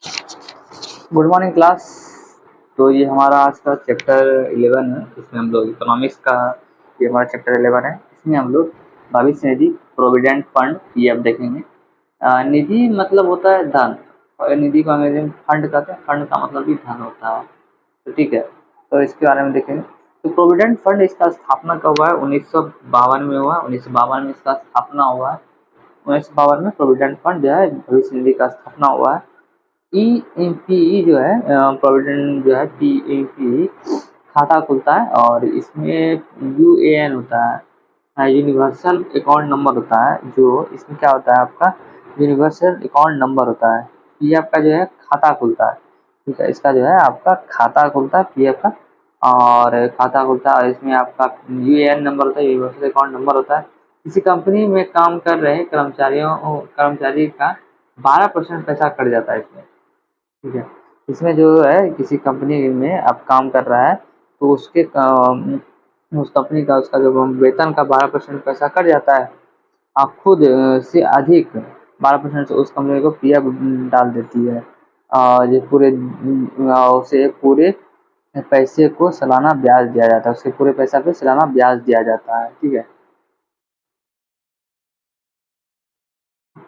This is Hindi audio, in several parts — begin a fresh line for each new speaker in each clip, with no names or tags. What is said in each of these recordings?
Good morning class. तो ये हमारा आज का चैप्टर 11 है। इसमें हम लोग इकोनॉमिक्स का ये हमारा चैप्टर 11 है। इसमें हम लोग भविष्य निधि प्रोविडेंट फंड ये अब देखेंगे। निधि मतलब होता है धन, और निधि को अंग्रेजी में फंड कहते हैं। फंड का मतलब भी धन होता है। तो ठीक है, तो इसके बारे में देखेंगे। तो प्रोविडेंट फंड इसका स्थापना कब हुआ है? 1952 में हुआ। 1952 में इसका स्थापना हुआ है। 1952 में प्रोविडेंट फंड जो है भविष्य निधि का स्थापना हुआ है। पी जो है प्रोविडेंट जो है पी खाता खुलता है, और इसमें यूएएन होता है, यूनिवर्सल अकाउंट नंबर होता है। जो इसमें क्या होता है आपका यूनिवर्सल अकाउंट नंबर होता है। पीएफ का जो है खाता खुलता है, ठीक है। इसका जो है आपका खाता खुलता है पीएफ का, और खाता खुलता है, और इसमें आपका यूएएन नंबर होता है, यूनिवर्सल अकाउंट नंबर होता है। किसी कंपनी में काम कर रहे कर्मचारी का 12% पैसा कट जाता है इसमें, ठीक है। इसमें जो है किसी कंपनी में आप काम कर रहा है, तो उस कंपनी का उसका जो वेतन का 12% पैसा कट जाता है। आप खुद से अधिक 12% से उस कंपनी को पीएफ डाल देती है, और ये उसे पूरे पैसे को सालाना ब्याज दिया जाता है। उसके पूरे पैसा पे सालाना ब्याज दिया जाता है, ठीक है।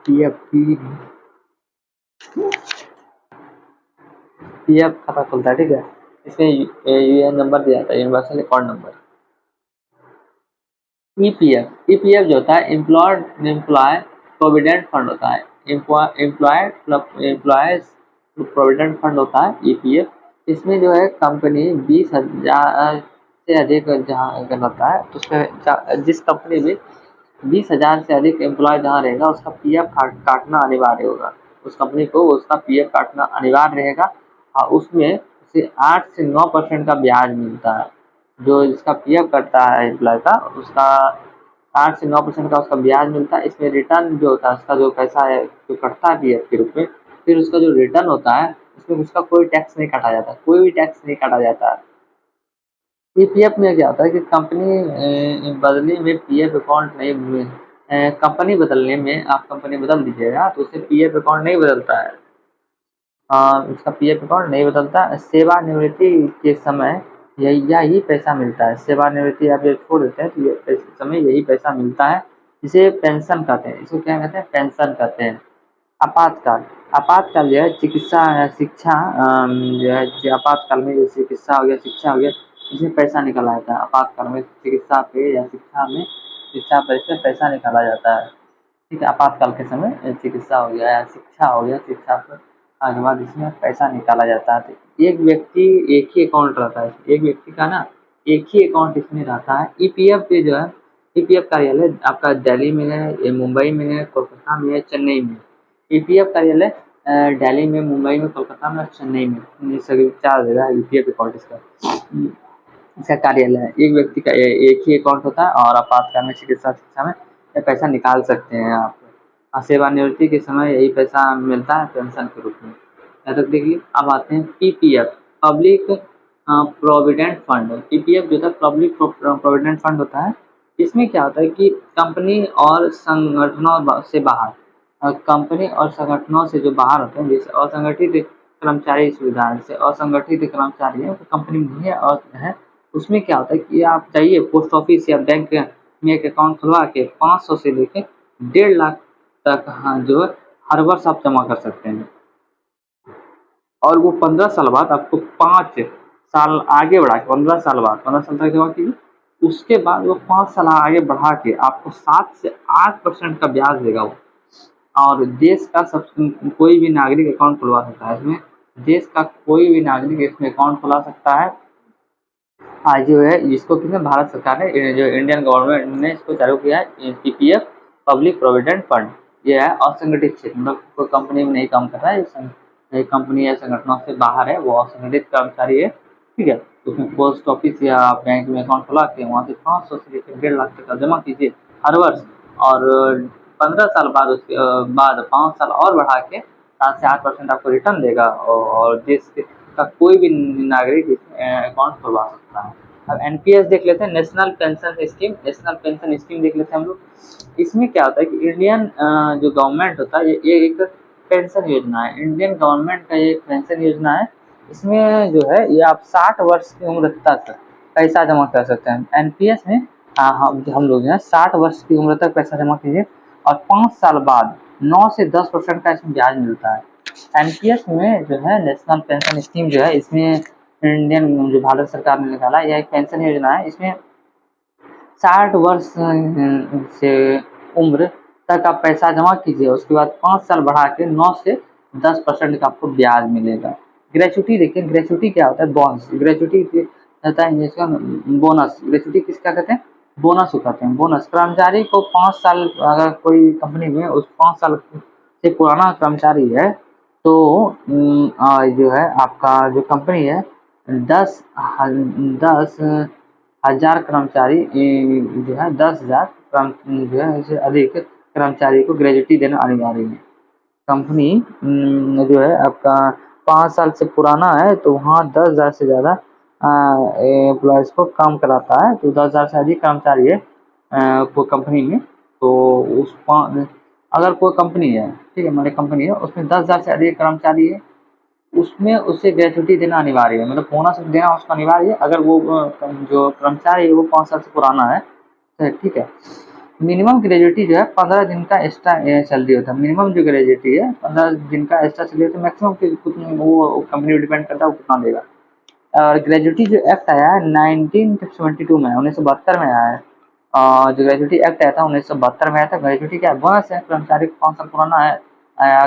पीएफ पीएफ खाता खुलता है, ठीक है। इसमें यूएएन नंबर दिया जाता है, यूनिवर्सल अकाउंट नंबर। ईपीएफ जो होता है एम्प्लॉय प्रोविडेंट फंड होता है। एम्प्लॉयज प्रोविडेंट फंड होता है ईपीएफ। इसमें जो है कंपनी 20,000 से अधिक जहाँ रहता है, तो उसमें जिस कंपनी में 20,000 से अधिक एम्प्लॉय जहाँ रहेगा, उसका पीएफ काटना अनिवार्य होगा। उस कंपनी को उसका पीएफ काटना अनिवार्य रहेगा, और उसमें उसे 8 से 9% का ब्याज मिलता है। जो इसका पीएफ कटता है एम्प्लॉय का, उसका 8 से 9% का उसका ब्याज मिलता है। इसमें रिटर्न जो होता है, उसका जो पैसा है जो कटता है पीएफ के रूप में, फिर उसका जो रिटर्न होता है उसमें उसका कोई टैक्स नहीं काटा जाता, कोई भी टैक्स नहीं काटा जाता है। ईपीएफ में क्या होता है कि बदलने में पीएफ अकाउंट नहीं कंपनी बदलने में आप कंपनी बदल दीजिएगा, तो उससे पीएफ अकाउंट नहीं बदलता है। इसका पीएफ अकाउंट नहीं बदलता। सेवानिवृत्ति के समय यही पैसा मिलता है। सेवानिवृत्ति आप ये छोड़ देते हैं तो ये समय यही पैसा मिलता है, जिसे पेंशन कहते हैं। इसको क्या कहते हैं? पेंशन कहते हैं। आपातकाल आपातकाल जो है चिकित्सा शिक्षा जो है आपातकाल में जो चिकित्सा हो गया, शिक्षा हो गया, इसमें पैसा निकाला जाता है। आपातकाल में चिकित्सा पे या शिक्षा पर इसमें पैसा निकाला जाता है, ठीक है। आपातकाल के समय चिकित्सा हो गया या शिक्षा हो गया, शिक्षा पर के बाद इसमें पैसा निकाला जाता है। तो एक व्यक्ति एक ही अकाउंट रहता है, एक व्यक्ति का ना एक ही अकाउंट इसमें रहता है। ईपीएफ पे जो है ईपीएफ कार्यालय आपका दिल्ली में है, मुंबई में है, कोलकाता में है, चेन्नई में। ईपीएफ कार्यालय दिल्ली में, मुंबई में, कोलकाता में और चेन्नई में, ये सभी 4 जगह है ईपीएफ अकाउंट इसका कार्यालय है। एक व्यक्ति का एक ही अकाउंट होता है, और आपातकाल में चिकित्सा शिक्षा में ये पैसा निकाल सकते हैं आप। सेवानिवृत्ति के समय यही पैसा मिलता है पेंशन के रूप में। यहाँ तक देखिए। अब आते हैं PPF, public provident fund. PPF जो था पब्लिक प्रोविडेंट फंड होता है। इसमें क्या होता है कि कंपनी और संगठनों से बाहर कंपनी और संगठनों से जो बाहर होते हैं, जैसे असंगठित कर्मचारी सुविधा, जैसे असंगठित कर्मचारी है तो कंपनी में है और है, उसमें क्या होता है कि आप चाहिए पोस्ट ऑफिस या बैंक में एक अकाउंट खुलवा के 500 से लेके 1.5 लाख तक, हाँ, जो है हर वर्ष आप जमा कर सकते हैं। और वो 15 साल बाद आपको 5 साल आगे बढ़ा के 15 साल बाद 15 साल तक जमा कीजिए, उसके बाद वो 5 साल आगे बढ़ा के आपको 7 से 8% का ब्याज देगा वो। और देश का सब कोई भी नागरिक अकाउंट खुलवा सकता है इसमें। देश का कोई भी नागरिक इसमें अकाउंट खुला सकता है। जो है जिसको कि भारत सरकार ने, जो इंडियन गवर्नमेंट ने इसको चालू किया है, पीपीएफ पब्लिक प्रोविडेंट फंड। ये है असंगठित क्षेत्र, मतलब कोई कंपनी में नहीं काम कर रहा है, कंपनी या संगठनों से बाहर है, वो असंगठित कर्मचारी है, ठीक है। तो उसमें पोस्ट ऑफिस या बैंक में अकाउंट खुला के वहाँ से 500 से लेकर 1.5 लाख तक का जमा कीजिए हर वर्ष, और 15 साल बाद उसके बाद 5 साल और बढ़ा के 7 से 8% आपको रिटर्न देगा, और देश का कोई भी नागरिक इसमें अकाउंट खुलवा सकता है। अब एनपीएस देख लेते हैं, national pension scheme. National pension scheme देख लेते हैं हम लोग। इसमें क्या होता है कि इंडियन जो गवर्नमेंट होता है, ये एक पेंशन योजना है, इंडियन गवर्नमेंट का ये एक पेंशन योजना है। इसमें जो है ये आप 60 वर्ष की उम्र तक पैसा जमा कर सकते हैं। एनपीएस में हम लोग जो है 60 वर्ष की उम्र तक पैसा जमा कीजिए और 5 साल बाद 9 से 10% का इसमें ब्याज मिलता है। एनपीएस में जो है नेशनल पेंशन स्कीम जो है, इसमें इंडियन जो भारत सरकार ने निकाला, यह एक पेंशन योजना है। इसमें 60 वर्ष से उम्र तक आप पैसा जमा कीजिए, उसके बाद 5 साल बढ़ा के 9 से 10% का आपको ब्याज मिलेगा। ग्रेचुटी देखिए, ग्रेचुटी क्या होता है? बोनस। ग्रेचुटी होता है इंग्लिश का बोनस। ग्रेचुटी किसका कहते हैं? बोनस को कहते हैं। बोनस कर्मचारी को 5 साल, अगर कोई कंपनी में उस 5 साल से पुराना कर्मचारी है तो जो है आपका जो कंपनी है 10,000 कर्मचारी जो है 10,000 जो है इससे अधिक कर्मचारी को ग्रेजुटी देना अनिवार्य है। कंपनी जो है आपका 5 साल से पुराना है तो वहाँ 10,000 से ज़्यादा एम्प्लॉयज़ को काम कराता है, तो 10,000 से अधिक कर्मचारी है कोई कंपनी में, तो उस अगर कोई कंपनी है, ठीक है, मान लीजिए कंपनी है उसमें 10,000 से अधिक कर्मचारी है, उसमें उसे ग्रेचुटी देना अनिवार्य है, मतलब बोनस देना उसका अनिवार्य है अगर वो जो कर्मचारी है वो 5 साल से पुराना है, ठीक है। मिनिमम ग्रेजुटी जो है 15 दिन का एक्स्ट्रा सैलरी होता है। मिनिमम जो ग्रेजुटी है 15 दिन का एक्स्ट्रा सैलरी होता है। मैक्सिमम वो कंपनी डिपेंड करता है वो कितना देगा। और ग्रेजुटी जो एक्ट आया है 1972 में, 1972 में आया है। जो ग्रेजुटी एक्ट आया था 1972 में आया था। ग्रेजुटी क्या बोनस है, कर्मचारी को 5 साल पुराना है,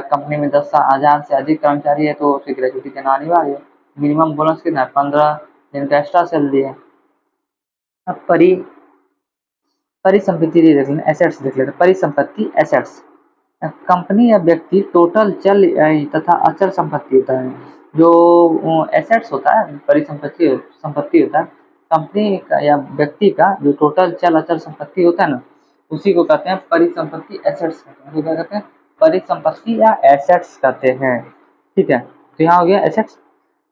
कंपनी में 10,000 से अधिक कर्मचारी है तो उसे ग्रेजुटी देना अनिवार्य है। मिनिमम बोनस कितना है? 15 दिन का एक्स्ट्रा सैलरी है। अब परिसंपत्ति देख लेते, एसेट्स देख लेते। परिसंपत्ति एसेट्स, कंपनी या व्यक्ति टोटल चल तथा अचल संपत्ति होता है। जो एसेट्स होता है, परिसंपत्ति संपत्ति होता है, कंपनी का या व्यक्ति का जो टोटल चल अचल संपत्ति होता है ना, उसी को कहते हैं परिसंपत्ति एसेट्स कहते हैं। क्या कहते हैं? परिसंपत्ति या एसेट्स कहते हैं, ठीक है। तो यहाँ हो गया एसेट्स।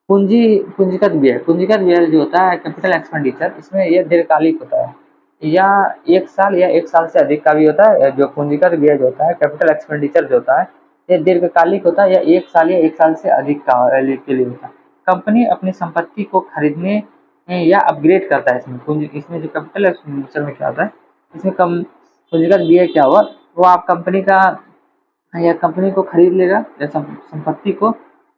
पूंजीगत व्यय, पूंजीगत व्यय जो होता है कैपिटल एक्सपेंडिचर, इसमें यह दीर्घकालिक होता है या 1 साल या 1 साल से अधिक का भी होता है। जो पूंजीगत व्यय जो होता है, कैपिटल एक्सपेंडिचर जो होता है, ये दीर्घकालिक होता है या 1 साल या 1 साल से अधिक का के लिए होता है। कंपनी अपनी संपत्ति को खरीदने या अपग्रेड करता है। इसमें जो कैपिटल एक्सपेंडिचर में क्या होता है, इसमें पूंजीगत व्यय क्या हुआ, वो आप कंपनी का या कंपनी को खरीद लेगा या संपत्ति को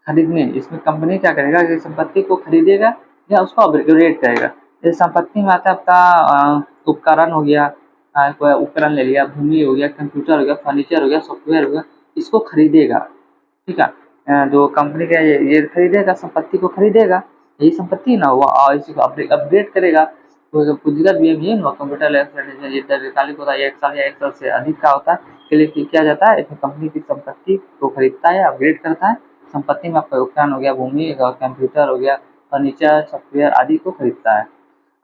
खरीदने, इसमें कंपनी क्या करेगा कि संपत्ति को खरीदेगा या उसको अपग्रेड करेगा। जैसे संपत्ति में आता है आपका उपकरण हो गया, कोई उपकरण ले लिया, भूमि हो गया, कंप्यूटर हो गया, फर्नीचर हो गया, सॉफ्टवेयर हो गया, इसको खरीदेगा, ठीक है। जो कंपनी का ये खरीदेगा, संपत्ति को खरीदेगा, यही संपत्ति ना हुआ और इसी को अपग्रेड करेगा। तो पूंजीगत व्यय भी कंप्यूटर दीर्घकालिक होता है, 1 साल या 1 साल से अधिक का होता है, के लिए किया जाता है। इसमें कंपनी की संपत्ति को खरीदता है, अपग्रेड करता है। संपत्ति में आपका उपकरण हो गया, भूमि, कंप्यूटर हो गया, फर्नीचर, सॉफ्टवेयर आदि को खरीदता है।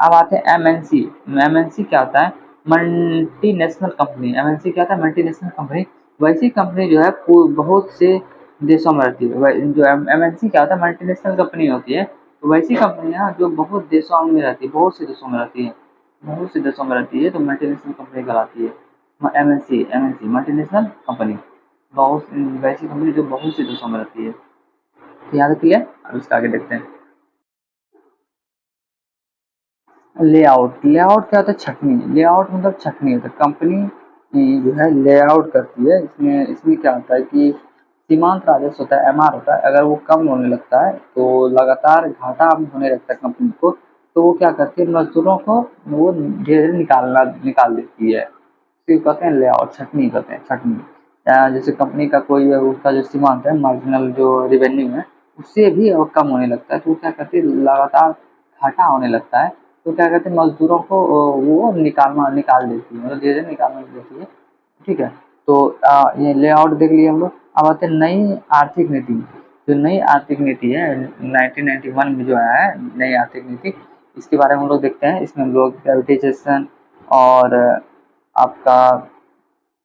अब आते हैं एमएनसी। एमएनसी क्या होता है? Multinational company. एमएनसी क्या होता है? Multinational company. वैसी कंपनी जो है बहुत से देशों में रहती है। जो एमएनसी क्या होता है? मल्टीनेशनल कंपनी होती है। तो वैसी कंपनियां जो बहुत देशों में रहती है, बहुत से देशों में रहती है, बहुत से देशों में रहती है, तो मल्टीनेशनल कंपनी कहलाती है। एमएनसी, एमएनसी मल्टीनेशनल कंपनी, बहुत वैसी कंपनी जो बहुत से देशों में रहती है। तो याद रखिए। अब इसका आगे देखते हैं। लेआउट, लेआउट क्या होता है? छटनी। लेआउट मतलब छटनी होता है। कंपनी जो है लेआउट करती है। इसमें क्या होता है कि सीमांत राजस्व होता है, एमआर होता है, अगर वो कम होने लगता है तो लगातार घाटा होने लगता है कंपनी को, तो वो क्या करती है, मजदूरों को वो धीरे निकाल देती है। फिर कहते हैं लेआउट, छटनी कहते हैं, छटनी। जैसे कंपनी का कोई उसका जो सीमांत है, मार्जिनल जो रेवेन्यू है, उससे भी कम होने लगता है, तो वो क्या करती है, लगातार घाटा होने लगता है, तो क्या कहते हैं, मजदूरों को वो निकाल देती है, मतलब धीरे धीरे निकालने देती है, ठीक है। तो ये लेआउट देख लिए हम लोग। अब आते हैं नई आर्थिक नीति। जो नई आर्थिक नीति है 1991 में जो आया है नई आर्थिक नीति, इसके बारे में हम लोग देखते हैं। इसमें हम लोग प्राइवेटाइजेशन और आपका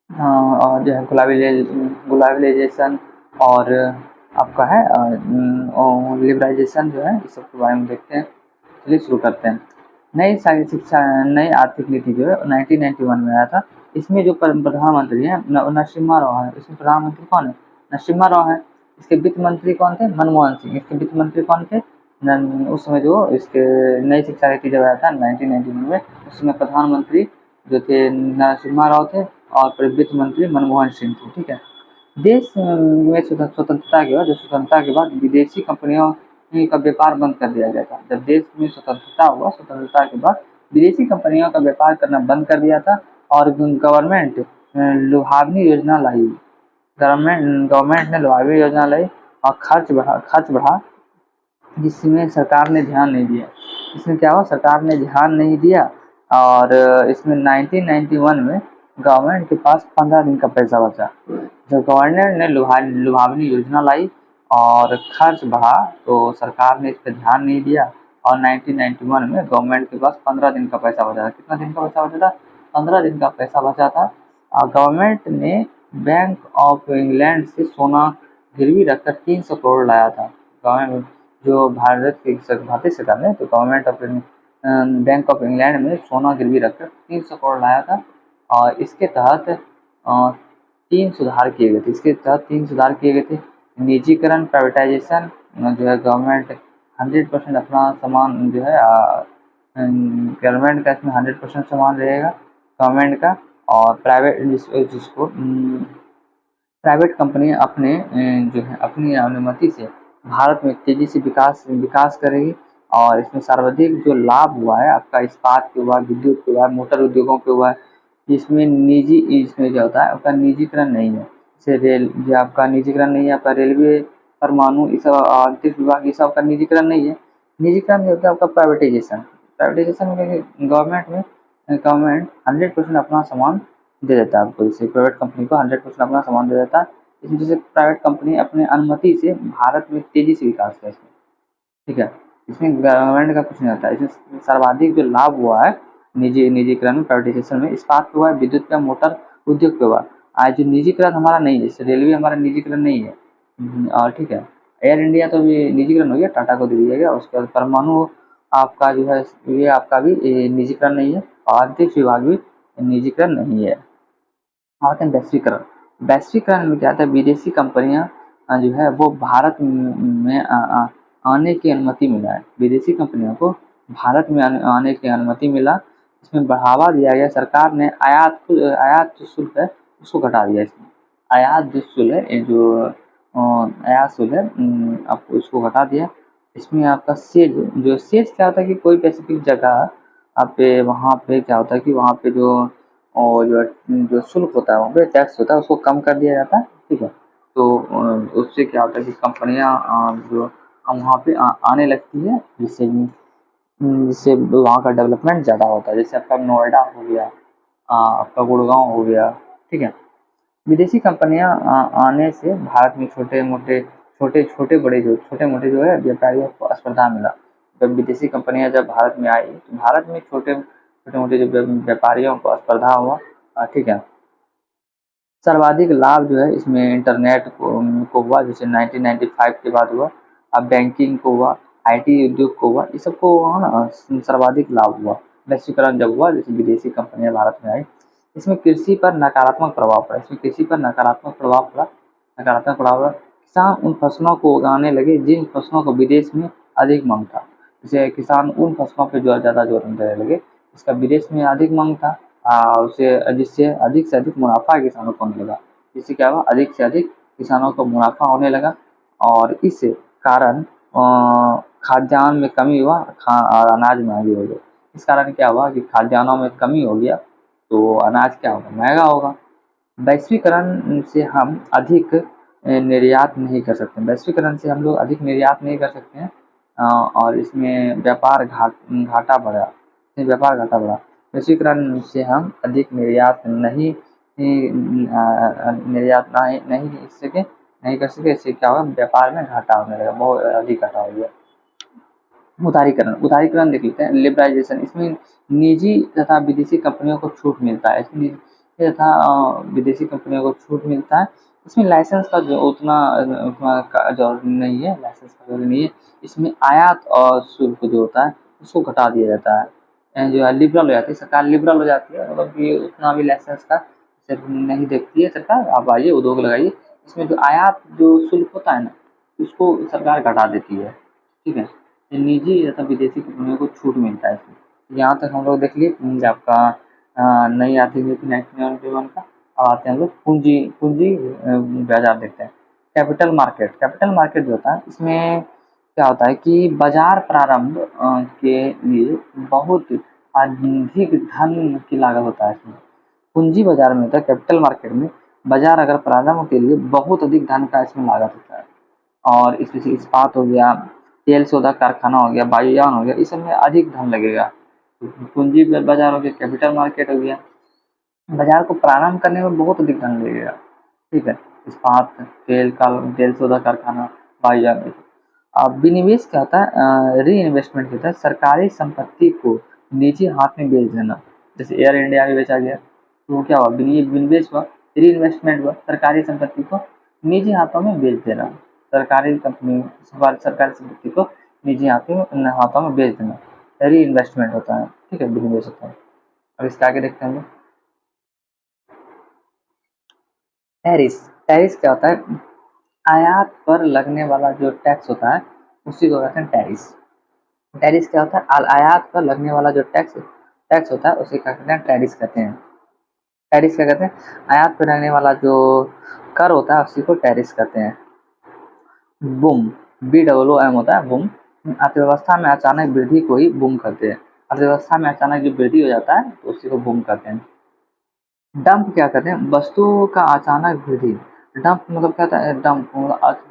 और जो है ग्लोबलाइजेशन और आपका है लिबराइजेशन जो है, इस सब के बारे में देखते हैं। चलिए शुरू करते हैं। नई आर्थिक नीति जो है 1991 में आया था। इसमें जो प्रधानमंत्री है नरसिम्हा राव है। इसमें प्रधानमंत्री कौन है? नरसिम्हा राव है। इसके वित्त मंत्री कौन थे? मनमोहन सिंह। इसके वित्त मंत्री कौन थे? उस समय जो इसके नई शिक्षा नीति जब आया था 1999 में, उस समय प्रधानमंत्री जो थे नरसिम्हा राव थे और फिर वित्त मंत्री मनमोहन सिंह थे। ठीक है। देश में स्वतंत्रता के बाद, जो स्वतंत्रता के बाद विदेशी कंपनियों का व्यापार बंद कर दिया गया था। जब देश में स्वतंत्रता हुआ, स्वतंत्रता के बाद विदेशी कंपनियों का व्यापार करना बंद कर दिया था और गवर्नमेंट लुभावनी योजना लाई। गवर्नमेंट ने लुभावनी योजना लाई और खर्च बढ़ा, जिसमें सरकार ने ध्यान नहीं दिया। इसमें क्या हुआ? सरकार ने ध्यान नहीं दिया और इसमें 1991 में गवर्नमेंट के पास 15 दिन का पैसा बचा। जब गवर्नर ने लुभावनी योजना लाई और खर्च बढ़ा तो सरकार ने इस पर ध्यान नहीं दिया और 1991 में गवर्नमेंट के पास 15 दिन का पैसा बचा था। कितना दिन का पैसा बचा था? 15 दिन का पैसा बचा था। गवर्नमेंट ने बैंक ऑफ इंग्लैंड से सोना गिरवी रखकर 300 करोड़ लाया था। गवर्नमेंट जो भारतीय सरकार ने, तो government of bank of England में सोना गिरवी रखकर 300 करोड़ लाया था और इसके तहत 3 सुधार किए गए थे। इसके तहत 3 सुधार किए गए थे। निजीकरण, प्राइवेटाइजेशन, जो है गवर्नमेंट 100% अपना सामान जो है गवर्नमेंट का इसमें 100% सामान रहेगा गवर्नमेंट का, और प्राइवेट कंपनी अपने जो है अपनी अनुमति से भारत में तेजी से विकास करेगी और इसमें सर्वाधिक जो लाभ हुआ है आपका इस्पात पे हुआ, विद्युत पे हुआ, मोटर उद्योगों पे हुआ है। इसमें क्या होता है, आपका निजीकरण नहीं है। जैसे रेल, जो आपका निजीकरण नहीं है, आपका रेलवे, परमाणु, ये सब अंतरिक्ष विभाग, ये सब आपका निजीकरण नहीं है। निजीकरण नहीं होता है आपका प्राइवेटाइजेशन। प्राइवेटाइजेशन में गवर्नमेंट 100% अपना सामान दे देता है आपको। जैसे प्राइवेट कंपनी को 100% अपना सामान दे देता है। इसमें जैसे प्राइवेट कंपनी अपने अनुमति से भारत में तेजी से विकास कर इसमें। ठीक है। इसमें गवर्नमेंट का कुछ नहीं होता है। इसमें सर्वाधिक जो लाभ हुआ है निजीकरण में, प्राइवेटाइजेशन में, इस्पात पे हुआ है, विद्युत पे, मोटर उद्योग पे हुआ। आज जो निजीकरण हमारा नहीं है, जैसे रेलवे हमारा निजीकरण नहीं है, और ठीक है, एयर इंडिया तो भी निजीकरण हो गया, टाटा को दे दिया गया। उसके बाद परमाणु आपका जो है ये आपका भी निजीकरण नहीं है और अंतरिक्ष विभाग भी निजीकरण नहीं है। आते हैं वैश्वीकरण। वैश्वीकरण में क्या था, विदेशी कंपनियां जो है वो भारत में आने की अनुमति मिला है। विदेशी कंपनियों को भारत में आने की अनुमति मिला। इसमें बढ़ावा दिया गया। सरकार ने आयात जो शुल्क है उसको घटा दिया। इसमें आयात जो शुल्क है, जो आयात शुल्क है, आपको उसको घटा दिया। इसमें आपका सेज क्या होता है कि कोई स्पेसिफिक जगह आप पे, वहाँ पे क्या होता है कि वहाँ पे और जो शुल्क होता है, वहाँ पे टैक्स होता है, उसको कम कर दिया जाता है। ठीक है। तो उससे क्या होता है कि कंपनियां जो वहाँ पे आने लगती है, जिससे वहाँ का डेवलपमेंट ज़्यादा होता है। जैसे आपका नोएडा हो गया, आपका गुड़गांव हो गया। ठीक है। विदेशी कंपनियां आने से भारत में छोटे मोटे जो है व्यापारियों को स्पर्धा मिला। जब विदेशी कंपनियां जब भारत में आई तो भारत में छोटे मोटे जो व्यापारियों को स्पर्धा हुआ। ठीक है। सर्वाधिक लाभ जो है इसमें इंटरनेट को हुआ, जैसे 1995 के बाद हुआ। अब बैंकिंग को हुआ, आईटी उद्योग को हुआ, ये सबको ना सर्वाधिक लाभ हुआ। वैश्वीकरण जब हुआ, जैसे विदेशी कंपनियां भारत में आई। इसमें कृषि पर नकारात्मक प्रभाव पड़ा। किसान उन फसलों को उगाने लगे जिन फसलों को विदेश में अधिक मांग था। जैसे किसान उन फसलों पर ज़्यादा जोर देने लगे, इसका विदेश में अधिक मांग था। जिससे अधिक से अधिक मुनाफा किसानों को होने लगा। जिससे क्या हुआ, अधिक से अधिक किसानों को मुनाफा होने लगा और इस कारण खाद्यान्न में कमी हुआ और अनाज महंगे हो गए। इस कारण क्या हुआ कि खाद्यान्नों में कमी हो गया तो अनाज क्या होगा, महंगा होगा। वैश्वीकरण से हम अधिक निर्यात नहीं कर सकते। वैश्वीकरण से हम लोग अधिक निर्यात नहीं कर सकते हैं और इसमें घाटा बढ़ा। वैश्वीकरण से हम अधिक नहीं कर सके। इससे क्या होगा, व्यापार में घाटा होने लगा, बहुत अधिक घाटा हो गया। उदारीकरण देख लेते हैं। लिबरलाइजेशन, इसमें निजी तथा विदेशी कंपनियों को छूट मिलता है। इसमें लाइसेंस का जो उतना जरूरी नहीं है। इसमें आयात और शुल्क जो होता है उसको घटा दिया जाता है। जो है लिबरल हो जाती है सरकार, लिबरल हो जाती है, मतलब कि उतना भी लाइसेंस का सिर्फ नहीं देखती है सरकार। आप आइए, उद्योग लगाइए, इसमें जो आयात जो शुल्क होता है ना, उसको सरकार घटा देती है, ठीक है। ये निजी तथा विदेशी कंपनियों को छूट मिलता है इसमें। यहाँ तक हम लोग देख लिए आपका नई आर्थिक नीति 1991 का। अब आते हैं हम लोग पूंजी पूंजी बाजार देखते हैं। कैपिटल मार्केट जो होता है, इसमें क्या होता है कि बाजार प्रारंभ के लिए बहुत अधिक धन की लागत होता है इसमें। पूंजी बाजार में होता है, कैपिटल मार्केट में बाजार अगर प्रारंभ के लिए बहुत अधिक धन का इसमें लागत होता है। और इसमें से इस्पात हो गया, तेल शोधक कारखाना हो गया, वायुयान हो गया, इस सब में अधिक धन लगेगा। पूंजी बाजार हो गया, कैपिटल मार्केट हो गया, बाजार को प्रारंभ करने में बहुत अधिक धन लगेगा, ठीक है। इस्पात, तेल शोधक कारखाना, वायुयान। अब विनिवेश क्या होता है, री इन्वेस्टमेंट होता है, सरकारी संपत्ति को निजी हाथ में बेच देना। जैसे एयर इंडिया में बेचा गया, तो क्या हुआ, विनिवेश हुआ, री इन्वेस्टमेंट हुआ, सरकारी संपत्ति को निजी हाथों में बेच देना। सरकारी संपत्ति को निजी हाथों में बेच देना, री इन्वेस्टमेंट होता है, ठीक है, विनिवेश होता है। अब इसके आगे देखते हैं हम लोग। टैरिस क्या होता है, आयात पर लगने वाला जो टैक्स होता है उसी को कहते हैं टैरिस। टैरिस क्या होता है, आयात पर लगने वाला जो टैक्स होता है उसी का कहते हैं टैरिस कहते हैं। टैरिस क्या कहते हैं, आयात पर लगने वाला जो कर होता है उसी को टैरिस कहते हैं। बूम, BOOM होता है बूम। अर्थव्यवस्था में अचानक वृद्धि को ही बूम कहते हैं। अर्थव्यवस्था में अचानक जो वृद्धि हो जाता है तो उसी को बूम कहते हैं। डंप क्या कहते हैं, वस्तुओं का अचानक वृद्धि। डंप मतलब क्या होता है, डंप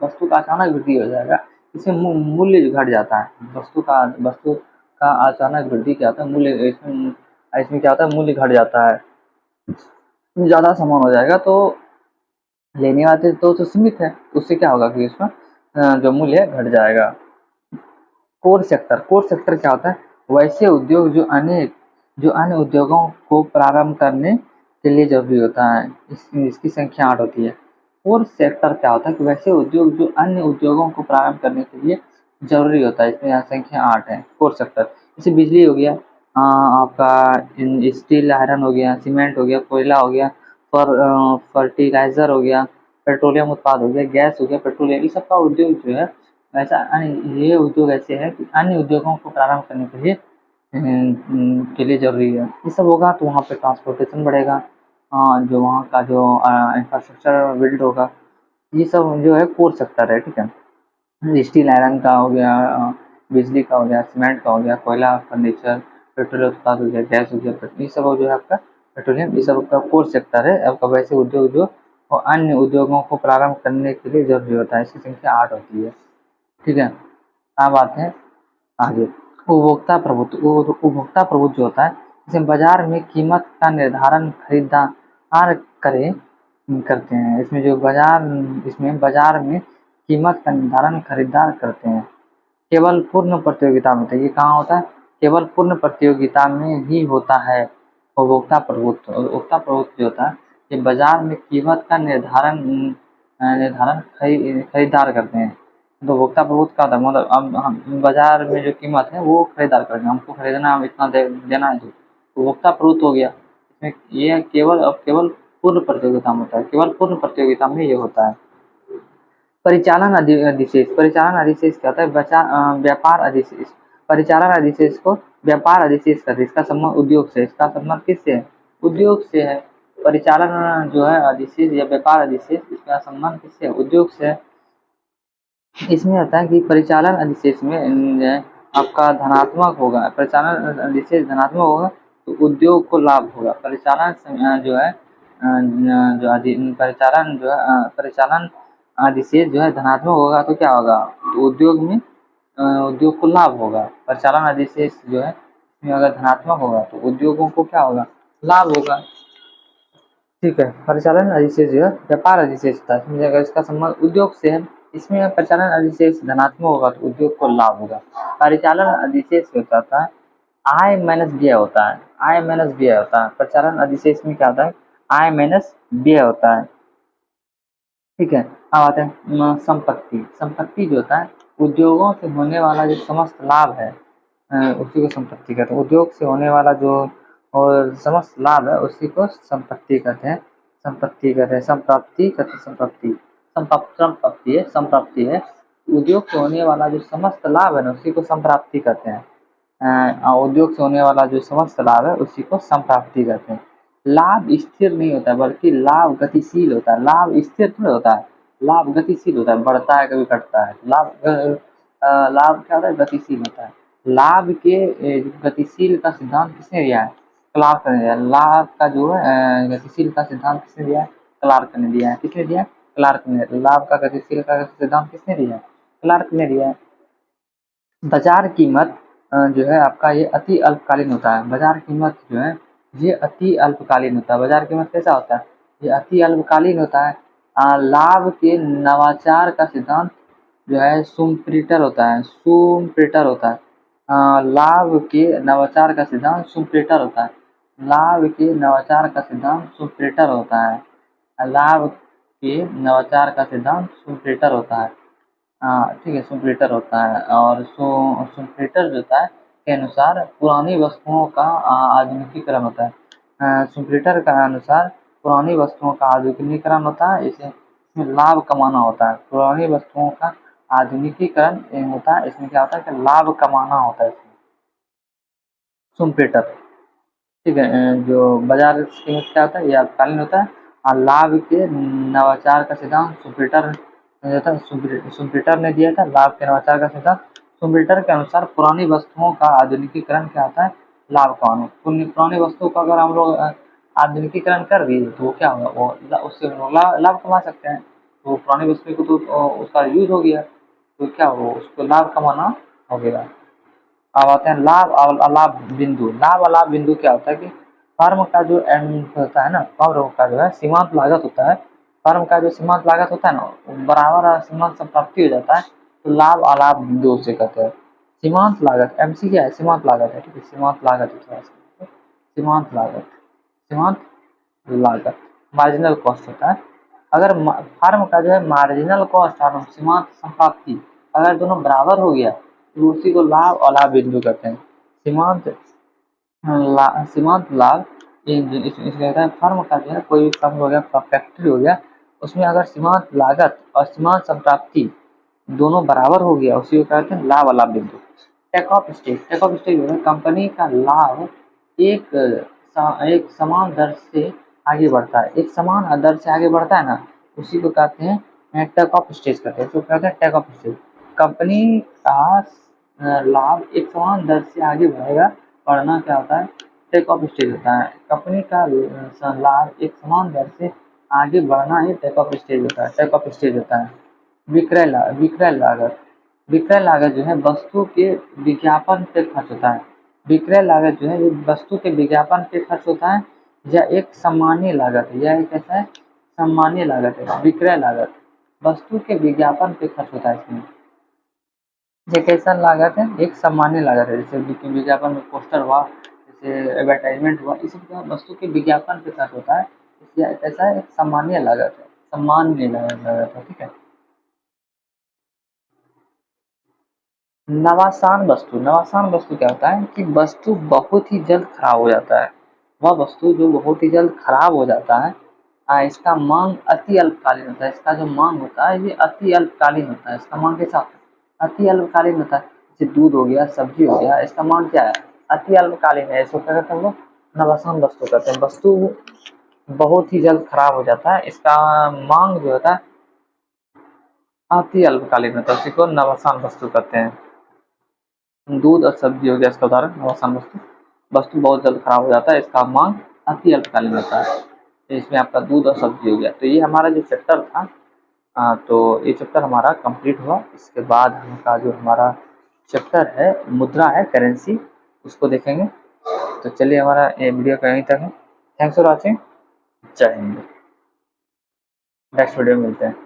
वस्तु का अचानक वृद्धि हो जाएगा, इससे मूल्य घट जाता है। वस्तु का अचानक वृद्धि क्या होता है, मूल्य, इसमें क्या होता है, मूल्य घट जाता है। ज़्यादा सामान हो जाएगा तो लेने वाले तो सीमित है, उससे क्या होगा कि उसमें जो मूल्य घट जाएगा। कोर सेक्टर क्या होता है, वैसे उद्योग जो अन्य उद्योगों को प्रारंभ करने के लिए जरूरी होता है। इसकी संख्या 8 होती है। कोर सेक्टर क्या होता है कि वैसे उद्योग जो अन्य उद्योगों को प्रारंभ करने के लिए जरूरी होता है, इसमें यहाँ संख्या 8 है। कोर सेक्टर जैसे बिजली हो गया, आपका स्टील आयरन हो गया, सीमेंट हो गया, कोयला हो गया, फर्टिलाइजर हो गया, पेट्रोलियम उत्पाद हो गया, गैस हो गया, पेट्रोलियम, इस सब का उद्योग जो है ऐसा ये उद्योग ऐसे है कि अन्य उद्योगों को प्रारंभ करने के लिए जरूरी है। ये सब होगा तो वहाँ पे ट्रांसपोर्टेशन बढ़ेगा, जो वहाँ का जो इंफ्रास्ट्रक्चर बिल्ड होगा, ये सब जो है कोर सेक्टर है, ठीक है। स्टील आयरन का हो गया, बिजली का हो गया, सीमेंट का हो गया, कोयला, फर्नीचर, पेट्रोलियम उत्पाद हो गया, गैस हो गया, ये सब जो है आपका पेट्रोलियम, ये सब का कोर सेक्टर है। आपका वैसे उद्योग जो और अन्य उद्योगों को प्रारंभ करने के लिए जरूरी होता है, इसकी संख्या 8 होती है, ठीक है। अब आते हैं आगे, उपभोक्ता प्रभुत्व जो होता है, इसमें बाजार में कीमत का निर्धारण खरीदार करते हैं। इसमें बाजार में कीमत का निर्धारण खरीदार करते हैं। केवल पूर्ण प्रतियोगिता में होता है, ये कहाँ होता है, केवल पूर्ण प्रतियोगिता में ही होता है उपभोक्ता प्रभुत्व जो होता है, ये बाजार में कीमत का निर्धारण खरीदार करते हैं। तो उपभोक्ता प्रभुत्व का था, मतलब अब हम बाजार में जो कीमत है वो खरीदार करेंगे, हमको खरीदना, हम इतना देना है, तो उपभोक्ता प्रभुत्व हो गया। इसमें ये केवल पूर्ण प्रतियोगिता में होता है, केवल पूर्ण प्रतियोगिता में ये होता है। परिचालन अधिशेष क्या होता है, व्यापार अधिशेष। परिचालन अधिशेष को व्यापार अधिशेष कहते हैं। इसका संबंध उद्योग से, इसका संबंध किससे है, उद्योग से है। परिचालन जो है अधिशेष या व्यापार अधिशेष, इसका संबंध किससे, उद्योग से है। इसमें होता है कि परिचालन अधिशेष में आपका धनात्मक होगा, परिचालन अधिशेष धनात्मक होगा तो उद्योग को लाभ होगा। परिचालन जो है परिचालन अधिशेष जो है धनात्मक होगा तो क्या होगा, तो उद्योग को लाभ होगा। परिचालन अधिशेष जो है इसमें अगर धनात्मक होगा तो उद्योगों को क्या होगा, लाभ होगा, ठीक है। परिचालन अधिशेष जो है व्यापार अधिशेष होता है, इसमें अगर इसका संबंध उद्योग से है, इसमें परिचालन अधिशेष धनात्मक होगा तो उद्योग को लाभ होगा। परिचालन अधिशेष होता है आय माइनस व्यय होता है, आय माइनस व्यय होता है। परिचालन अधिशेष में क्या होता है, आय माइनस व्यय होता है, ठीक है। अब आते हैं संपत्ति जो होता है, उद्योगों से होने वाला जो समस्त लाभ है उसी को संपत्ति कहते हैं। उद्योग से होने वाला जो और समस्त लाभ है उसी को संपत्ति कहते हैं। संपत्ति संप्राप्ति है। उद्योग से होने वाला जो समस्त लाभ है ना उसी को संप्राप्ति कहते हैं। उद्योग से होने वाला जो समस्त लाभ है उसी को संप्राप्ति कहते हैं। लाभ स्थिर नहीं होता है बल्कि लाभ गतिशील होता है। लाभ स्थिर नहीं होता है, लाभ गतिशील होता है, बढ़ता है कभी घटता है। लाभ क्या होता है, गतिशील होता है। लाभ के गतिशील का सिद्धांत किसने दिया है, क्लार्क ने दिया। लाभ का जो है गतिशील का सिद्धांत किसने दिया है, क्लार्क ने दिया है। किसने दिया है, क्लार्क ने। लाभ का गतिशील का सिद्धांत किसने दिया है, क्लार्क ने दिया है। बाजार कीमत जो है आपका ये अति अल्पकालीन होता है। बाजार कीमत जो है ये अति अल्पकालीन होता है। बाजार कीमत कैसा होता है, ये अति अल्पकालीन होता है। लाभ के नवाचार का सिद्धांत जो है सुम्प्रीटर होता है, सुम्प्रीटर होता है। लाभ के नवाचार का सिद्धांत सुम्प्रीटर होता है। लाभ के नवाचार का सिद्धांत सुम्प्रीटर होता है। लाभ के नवाचार का सिद्धांत सुम्प्रीटर होता है। ठीक है, सुम्प्रीटर होता है। और सुम्प्रीटर जो होता है के अनुसार पुरानी वस्तुओं का आधुनिकीकरण होता है। सुम्प्रीटर का अनुसार पुरानी वस्तुओं का आधुनिकीकरण होता है, इसमें लाभ कमाना होता है। पुरानी वस्तुओं का आधुनिकीकरण होता है, इसमें क्या होता है कि लाभ कमाना होता है इसमें। सुम्प्रीटर, ठीक है। जो बाजार कीमत क्या होता है, ये अल्पकालीन होता है। और लाभ के नवाचार का सिद्धांत सुम्प्रीटर ने दिया था। लाभ के नवाचार का सिद्धांत सुम्प्रीटर के अनुसार पुरानी वस्तुओं का आधुनिकीकरण क्या होता है, लाभ कमाना। पुरानी वस्तु का अगर हम लोग आधुनिकीकरण कर दिए तो क्या होगा, वो उससे लाभ कमा सकते हैं। तो पुरानी वस्तु को तो उसका यूज हो गया तो क्या हो, उसको लाभ कमाना हो गया। अब आते हैं लाभ और अलाभ बिंदु। लाभ अलाभ बिंदु क्या होता है कि फर्म का जो एंड होता है ना, फर्म का जो है सीमांत लागत होता है। फर्म का जो सीमांत लागत होता है ना बराबर सीमांत संप्राप्ति हो जाता है तो लाभ अलाभ बिंदु उसे कहते हैं। सीमांत लागत एमसी क्या है, सीमांत लागत है, ठीक है। सीमांत लागत होता है, सीमांत लागत, सीमांत लागत मार्जिनल कॉस्ट होता है। अगर फर्म का जो है मार्जिनल कॉस्ट और सीमांत संप्राप्ति अगर दोनों बराबर हो गया तो उसी को लाभ और लाभ बिंदु कहते हैं। सीमांत लाभ इसमें कहता है फर्म का जो है कोई भी फर्म हो गया, फैक्ट्री हो गया, उसमें अगर सीमांत लागत और सीमांत संप्राप्ति दोनों बराबर हो गया उसी को कहते हैं लाभ और लाभ बिंदु। Take off stage, take off stage जो है कंपनी का लाभ एक समान दर से आगे बढ़ता है। एक समान दर से आगे बढ़ता है ना उसी को कहते हैं टेक ऑफ स्टेज कहते हैं। तो कहते हैं टेक ऑफ स्टेज। कंपनी का लाभ एक समान दर से आगे बढ़ेगा, बढ़ना क्या होता है, टेक ऑफ स्टेज होता है। कंपनी का लाभ एक समान दर से आगे बढ़ना ही टेक ऑफ स्टेज होता है, टेक ऑफ स्टेज होता है। विक्रय लागत, विक्रय लागत जो है वस्तु के विज्ञापन पे खर्च होता है। विक्रय लागत जो है ये वस्तु के विज्ञापन पे खर्च होता है या एक सामान्य लागत है, यह एक ऐसा है सामान्य लागत है। विक्रय लागत वस्तु के विज्ञापन पे खर्च होता है। इसमें ये कैसा लागत है, एक सामान्य लागत है। जैसे विज्ञापन में पोस्टर हुआ, जैसे एडवर्टाइजमेंट हुआ, इसी प्रकार वस्तु के विज्ञापन पे खर्च होता है, इसलिए कैसा है, एक सामान्य लागत है, सामान्य लागत है, ठीक है। नवासान वस्तु, नवासान वस्तु क्या होता है कि वस्तु बहुत ही जल्द खराब हो जाता है। वह वस्तु जो बहुत ही जल्द खराब हो जाता है, इसका मांग अति अल्पकालीन होता है। इसका जो मांग होता है ये अति अल्पकालीन होता है। इसका मांग कैसा होता है, अति अल्पकालीन होता है। जैसे दूध हो गया, सब्जी हो गया, इसका मांग क्या है, अति अल्पकालीन है। इसको क्या कहते हैं हम लोग, नवासान वस्तु कहते हैं। वस्तु बहुत ही जल्द खराब हो जाता है, इसका मांग जो होता है अति अल्पकालीन होता है, इसी को नवासान वस्तु कहते हैं। दूध और सब्जी हो गया इसका उदाहरण, नवासान वस्तु। वस्तु बहुत जल्द खराब हो जाता है, इसका मांग अति अल्पकालीन होता है। तो इसमें आपका दूध और सब्जी हो गया। तो ये हमारा जो चैप्टर था, तो ये चैप्टर हमारा कंप्लीट हुआ। इसके बाद हमका जो हमारा चैप्टर है मुद्रा है, करेंसी, उसको देखेंगे। तो चलिए हमारा ये वीडियो का यहीं तक है। Thanks for watching. जय हिंद। नेक्स्ट वीडियो में मिलते हैं।